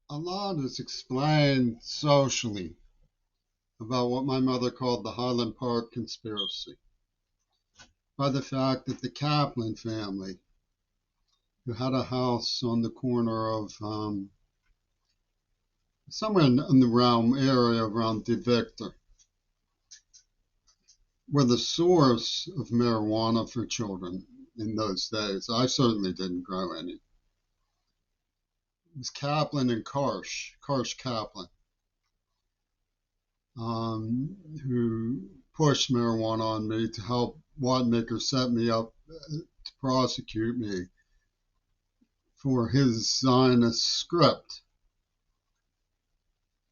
A lot is explained socially about what my mother called the Highland Park conspiracy by the fact that the Kaplan family, who had a house on the corner of somewhere in the realm area around De Victor, were the source of marijuana for children in those days. I certainly didn't grow any. It was Kaplan and Karsh Kaplan, who pushed marijuana on me to help Watmaker set me up to prosecute me for his Zionist script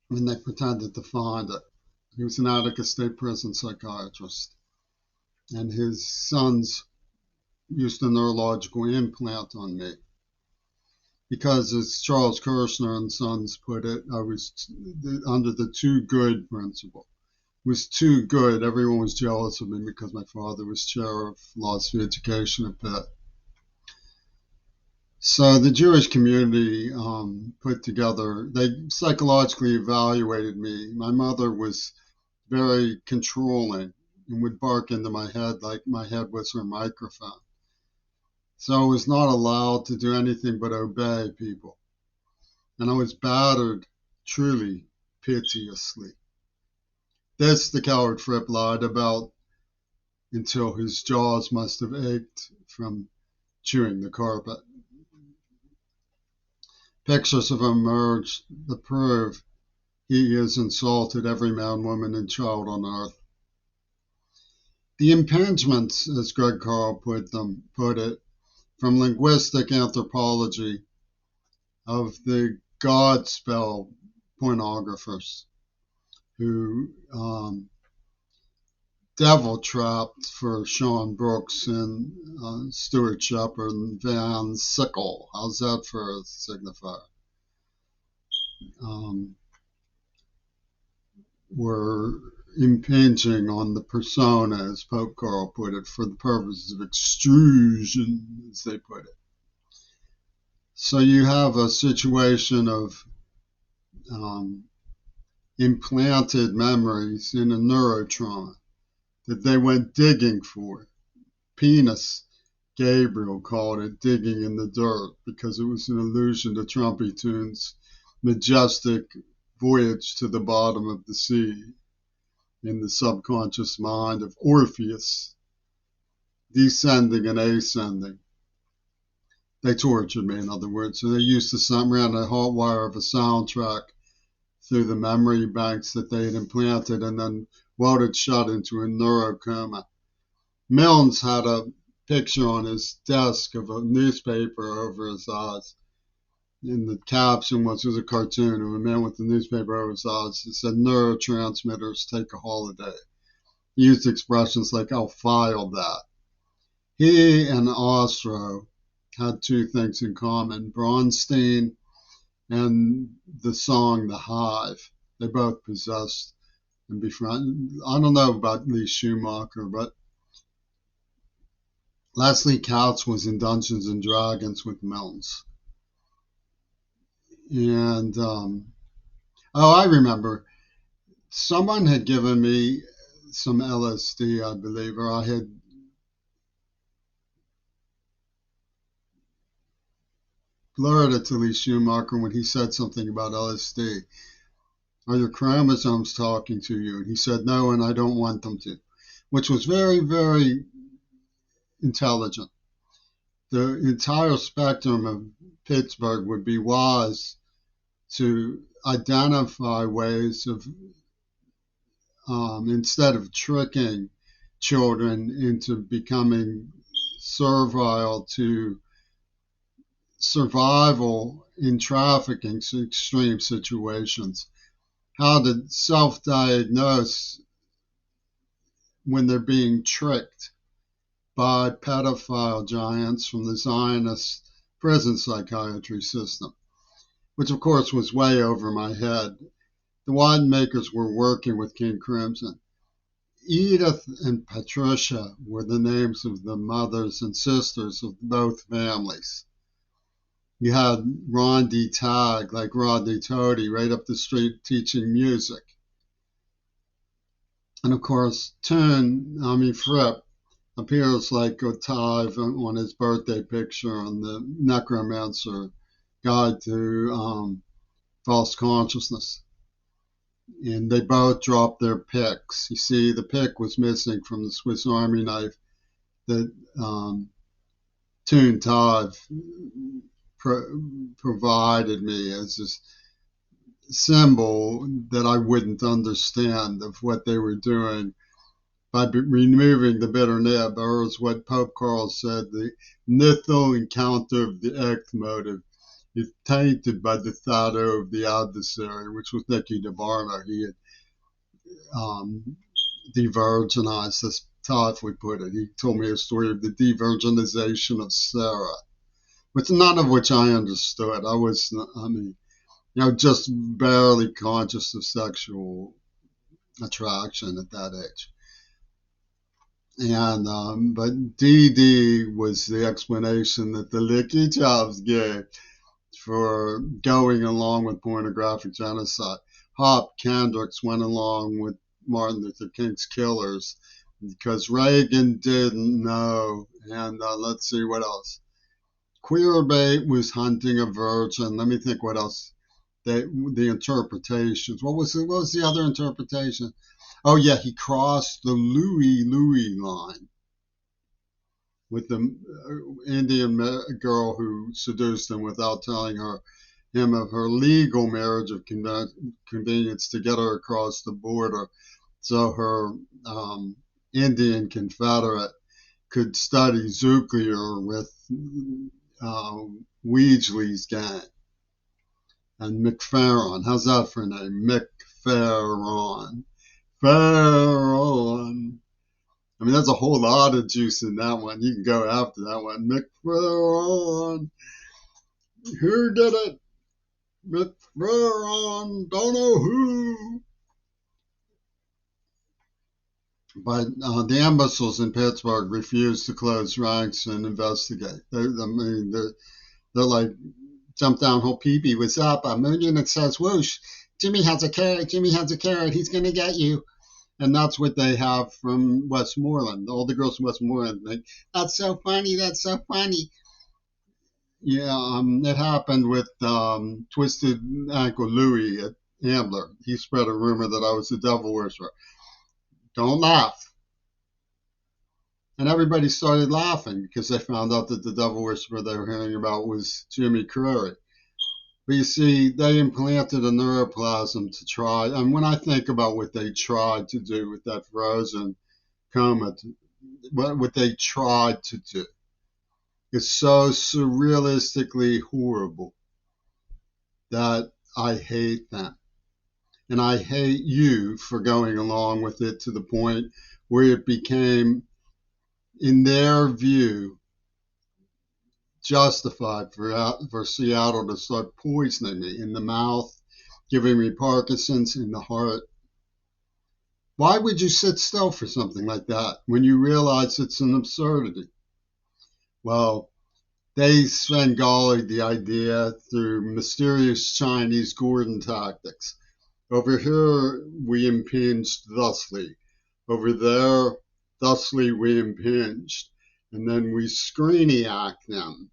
when they pretended to find it. He was an Attica State Prison psychiatrist, and his sons used a neurological implant on me because, as Charles Kirshner and Sons put it, I was under the too good principle. It was too good. Everyone was jealous of me because my father was chair of philosophy education at Pitt. So the Jewish community put together, they psychologically evaluated me. My mother was very controlling and would bark into my head like my head was her microphone. So I was not allowed to do anything but obey people. And I was battered truly piteously. This the coward Fripp lied about until his jaws must have ached from chewing the carpet. Pictures of him emerged that prove he has insulted every man, woman, and child on earth. The impingements, as Greg Carl put it, from linguistic anthropology of the Godspell pornographers who devil trapped for Sean Brooks and Stuart Shepard and Van Sickle. How's that for a signifier? Were impinging on the persona, as Pope Carl put it, for the purposes of extrusion, as they put it. So you have a situation of implanted memories in a neurotrauma that they went digging for. Penis, Gabriel called it digging in the dirt because it was an allusion to Trumpy Tune's majestic voyage to the bottom of the sea in the subconscious mind of Orpheus, descending and ascending. They tortured me, in other words. So they used to ran a hot wire of a soundtrack through the memory banks that they had implanted and then welded shut into a neurocoma. Milnes had a picture on his desk of a newspaper over his eyes. And the caption was a cartoon of a man with the newspaper over his eyes. It said, neurotransmitters take a holiday. He used expressions like, I'll file that. He and Ostrow had two things in common, Bronstein and the song The Hive. They both possessed and befriended. I don't know about Lee Schumacher, but Leslie Katz was in Dungeons and Dragons with Milnes. And, I remember someone had given me some LSD, I believe, or I had blurted to Lee Schumacher when he said something about LSD. Are your chromosomes talking to you? And he said, no, and I don't want them to, which was very, very intelligent. The entire spectrum of Pittsburgh would be wise to identify ways of, instead of tricking children into becoming servile to survival in trafficking extreme situations, how to self-diagnose when they're being tricked by pedophile giants from the Zionist prison psychiatry system, which of course was way over my head. The winemakers were working with King Crimson. Edith and Patricia were the names of the mothers and sisters of both families. You had Rodney Tag, like Rodney Toady, right up the street teaching music. And of course, Fripp appears like a Tive on his birthday picture on the Necromancer Guide to False Consciousness. And they both dropped their picks. You see, the pick was missing from the Swiss Army knife that Toon Todd provided me as this symbol that I wouldn't understand of what they were doing by removing the bitter nib, or as what Pope Carl said, the nithal encounter of the X motive is tainted by the shadow of the adversary, which was Nicky DeBarno. He had de-virginized, as Todd would put it. He told me a story of the de-virginization of Sarah, which none of which I understood. Just barely conscious of sexual attraction at that age. And but DD was the explanation that the Licky Chops gave for going along with pornographic genocide. Hop Kendricks went along with Martin Luther King's killers because Reagan didn't know. And let's see what else. Queerbait was hunting a virgin. Let me think what else. The interpretations. What was the other interpretation? Oh yeah, he crossed the Louis line with the Indian girl who seduced him without telling him of her legal marriage of convenience to get her across the border, so her Indian confederate could study Zuclier with Weasley's gang. And McFerron, how's that for a name? McFerron. Farron. I mean, there's a whole lot of juice in that one. You can go after that one. McFerron. Who did it? McFerron. Don't know who. But the imbeciles in Pittsburgh refused to close ranks and investigate. They're like, jump down, whole peepee, what's up? A million that says whoosh. Jimmy has a carrot. Jimmy has a carrot. He's going to get you. And that's what they have from Westmoreland. All the girls from Westmoreland think, that's so funny. That's so funny. Yeah, it happened with Twisted Ankle Louie at Ambler. He spread a rumor that I was a devil worshiper. Don't laugh. And everybody started laughing because they found out that the devil worshiper they were hearing about was Jimmy Curry. But you see, they implanted a neuroplasm to try. And when I think about what they tried to do with that frozen coma, what they tried to do is so surrealistically horrible that I hate them. And I hate you for going along with it to the point where it became, in their view, justified for Seattle to start poisoning me in the mouth, giving me Parkinson's in the heart. Why would you sit still for something like that when you realize it's an absurdity? Well, they Svengali'd the idea through mysterious Chinese Gordon tactics. Over here, we impinged thusly. Over there, thusly we impinged. And then we screeniac them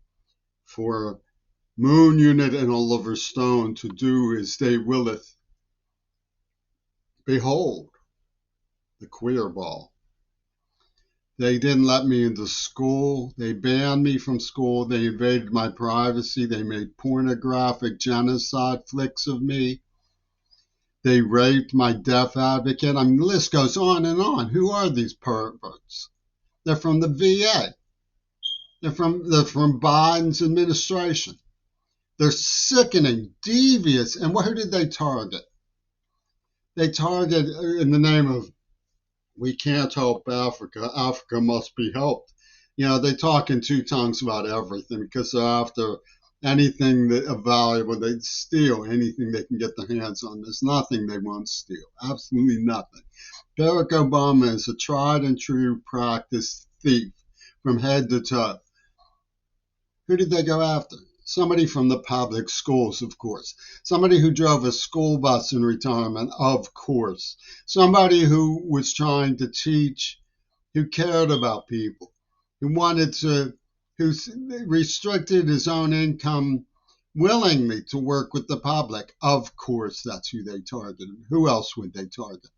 for Moon Unit and Oliver Stone to do as they willeth. Behold, the queer ball. They didn't let me into school. They banned me from school. They invaded my privacy. They made pornographic genocide flicks of me. They raped my deaf advocate. I mean, the list goes on and on. Who are these perverts? They're from the VA. They're from Biden's administration. They're sickening, devious. And who did they target? They target in the name of, we can't help Africa. Africa must be helped. You know, they talk in two tongues about everything because they're after anything that valuable. They steal anything they can get their hands on. There's nothing they won't steal. Absolutely nothing. Barack Obama is a tried and true practiced thief from head to toe. Who did they go after? Somebody from the public schools, of course. Somebody who drove a school bus in retirement, of course. Somebody who was trying to teach, who cared about people, who wanted to, who restricted his own income willingly to work with the public. Of course, that's who they targeted. Who else would they target?